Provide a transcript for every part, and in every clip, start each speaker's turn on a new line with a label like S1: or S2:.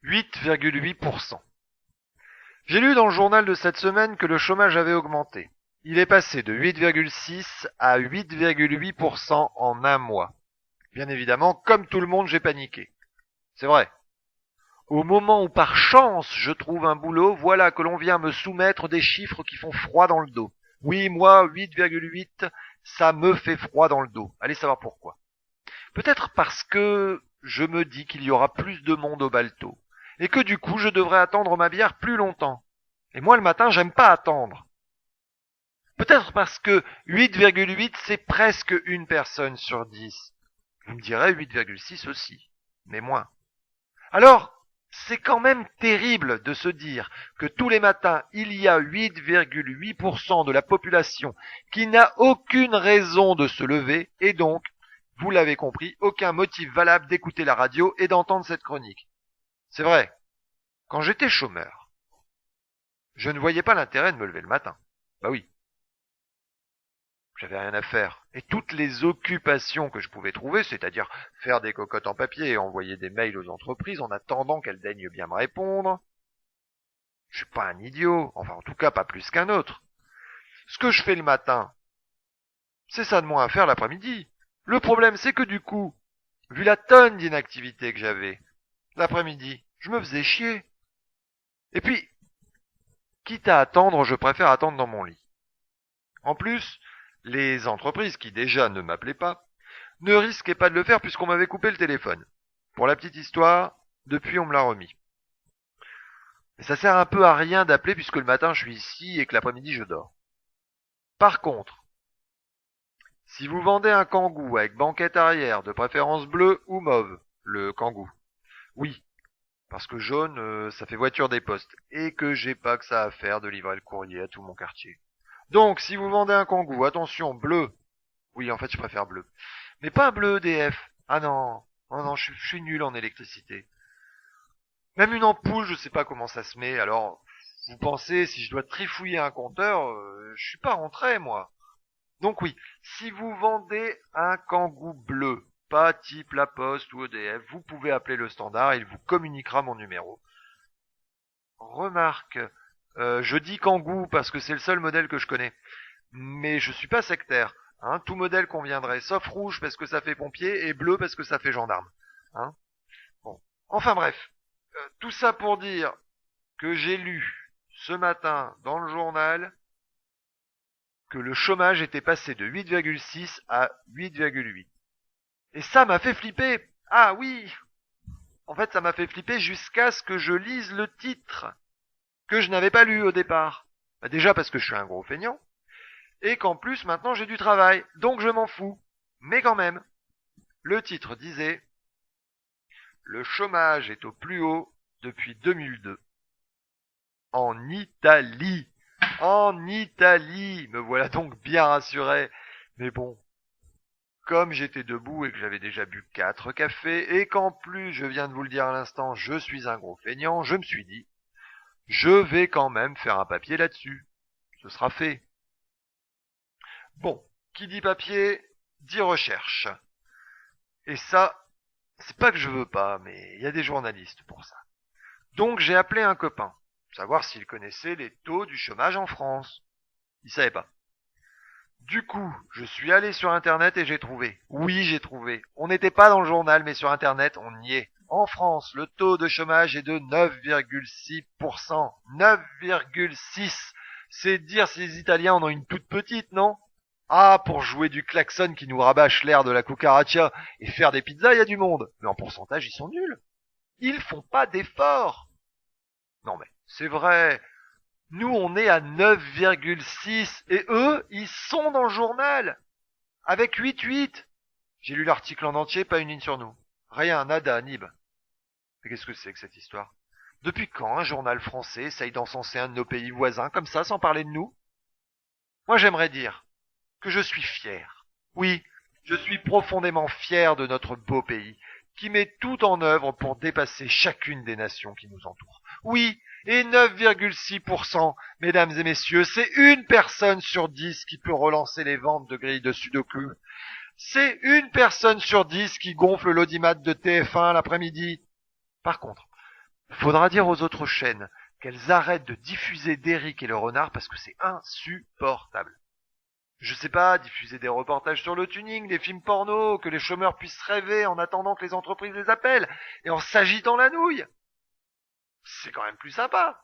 S1: 8,8%. J'ai lu dans le journal de cette semaine que le chômage avait augmenté. Il est passé de 8,6 à 8,8% en un mois. Bien évidemment, comme tout le monde, j'ai paniqué. C'est vrai. Au moment où par chance je trouve un boulot, voilà que l'on vient me soumettre des chiffres qui font froid dans le dos. Oui, moi, 8,8, ça me fait froid dans le dos. Allez savoir pourquoi. Peut-être parce que je me dis qu'il y aura plus de monde au balto. Et que du coup, je devrais attendre ma bière plus longtemps. Et moi, le matin, j'aime pas attendre. Peut-être parce que 8,8, c'est presque une personne sur 10. Vous me direz 8,6 aussi, mais moins. Alors, c'est quand même terrible de se dire que tous les matins, il y a 8,8% de la population qui n'a aucune raison de se lever et donc, vous l'avez compris, aucun motif valable d'écouter la radio et d'entendre cette chronique. C'est vrai, quand j'étais chômeur, je ne voyais pas l'intérêt de me lever le matin. Bah oui, j'avais rien à faire. Et toutes les occupations que je pouvais trouver, c'est-à-dire faire des cocottes en papier et envoyer des mails aux entreprises en attendant qu'elles daignent bien me répondre, je suis pas un idiot, enfin en tout cas pas plus qu'un autre. Ce que je fais le matin, c'est ça de moins à faire l'après-midi. Le problème c'est que du coup, vu la tonne d'inactivité que j'avais, l'après-midi, je me faisais chier. Et puis, quitte à attendre, je préfère attendre dans mon lit. En plus, les entreprises qui déjà ne m'appelaient pas, ne risquaient pas de le faire puisqu'on m'avait coupé le téléphone. Pour la petite histoire, depuis on me l'a remis. Mais ça sert un peu à rien d'appeler puisque le matin je suis ici et que l'après-midi je dors. Par contre, si vous vendez un Kangoo avec banquette arrière, de préférence bleue ou mauve, le Kangoo, oui, parce que jaune, ça fait voiture des postes, et que j'ai pas que ça à faire de livrer le courrier à tout mon quartier. Donc, si vous vendez un Kangoo, attention, bleu. Oui, en fait, je préfère bleu. Mais pas un bleu EDF. Ah non, oh non, je suis nul en électricité. Même une ampoule, je sais pas comment ça se met. Alors, vous pensez, si je dois trifouiller un compteur, je suis pas rentré, moi. Donc oui, si vous vendez un Kangoo bleu, pas type La Poste ou EDF, vous pouvez appeler le standard, il vous communiquera mon numéro. Remarque, je dis Kangoo parce que c'est le seul modèle que je connais. Mais je suis pas sectaire. Hein, tout modèle conviendrait, sauf rouge parce que ça fait pompier et bleu parce que ça fait gendarme. Hein, bon. Enfin bref, tout ça pour dire que j'ai lu ce matin dans le journal que le chômage était passé de 8,6 à 8,8. Et ça m'a fait flipper. Ah oui, en fait ça m'a fait flipper jusqu'à ce que je lise le titre que je n'avais pas lu au départ. Bah, déjà parce que je suis un gros feignant et qu'en plus maintenant j'ai du travail, donc je m'en fous. Mais quand même, le titre disait le chômage est au plus haut depuis 2002. En Italie. En Italie. Me voilà donc bien rassuré. Mais bon, comme j'étais debout et que j'avais déjà bu 4 cafés, et qu'en plus, je viens de vous le dire à l'instant, je suis un gros feignant, je me suis dit, je vais quand même faire un papier là-dessus. Ce sera fait. Bon, qui dit papier, dit recherche. Et ça, c'est pas que je veux pas, mais il y a des journalistes pour ça. Donc j'ai appelé un copain, savoir s'il connaissait les taux du chômage en France. Il savait pas. Du coup, je suis allé sur Internet et j'ai trouvé. Oui, j'ai trouvé. On n'était pas dans le journal, mais sur Internet, on y est. En France, le taux de chômage est de 9,6%. 9,6. C'est dire si les Italiens en ont une toute petite, non? Ah, pour jouer du klaxon qui nous rabâche l'air de la cucaracha et faire des pizzas, il y a du monde. Mais en pourcentage, ils sont nuls. Ils font pas d'efforts. Non mais, c'est vrai. Nous, on est à 9,6 et eux, ils sont dans le journal avec 8,8. J'ai lu l'article en entier, pas une ligne sur nous. Rien, nada, nib. Mais qu'est-ce que c'est que cette histoire? Depuis quand un journal français essaye d'encenser un de nos pays voisins comme ça, sans parler de nous? Moi, j'aimerais dire que je suis fier. Oui, je suis profondément fier de notre beau pays, qui met tout en œuvre pour dépasser chacune des nations qui nous entourent. Oui, et 9,6%, mesdames et messieurs, c'est une personne sur 10 qui peut relancer les ventes de grilles de Sudoku. C'est une personne sur 10 qui gonfle l'audimat de TF1 l'après-midi. Par contre, Faudra dire aux autres chaînes qu'elles arrêtent de diffuser Derrick et le renard parce que c'est insupportable. Je sais pas, diffuser des reportages sur le tuning, des films porno, que les chômeurs puissent rêver en attendant que les entreprises les appellent et en s'agitant la nouille. C'est quand même plus sympa.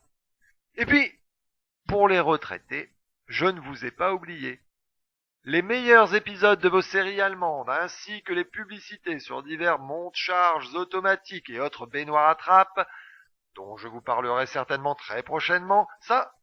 S1: Et puis, pour les retraités, je ne vous ai pas oublié. Les meilleurs épisodes de vos séries allemandes, ainsi que les publicités sur divers monte-charges automatiques et autres baignoires à trappe, dont je vous parlerai certainement très prochainement, ça,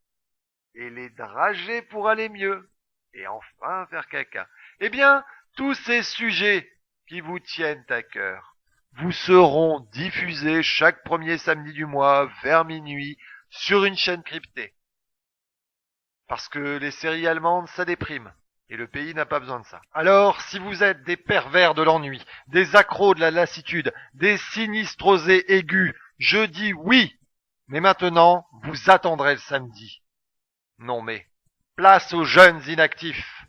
S1: et les dragées pour aller mieux, et enfin faire caca. Eh bien, tous ces sujets qui vous tiennent à cœur vous seront diffusés chaque premier samedi du mois vers minuit sur une chaîne cryptée. Parce que les séries allemandes, ça déprime. Et le pays n'a pas besoin de ça. Alors, si vous êtes des pervers de l'ennui, des accros de la lassitude, des sinistrosés aigus, je dis oui. Mais maintenant, vous attendrez le samedi. Non mais, place aux jeunes inactifs.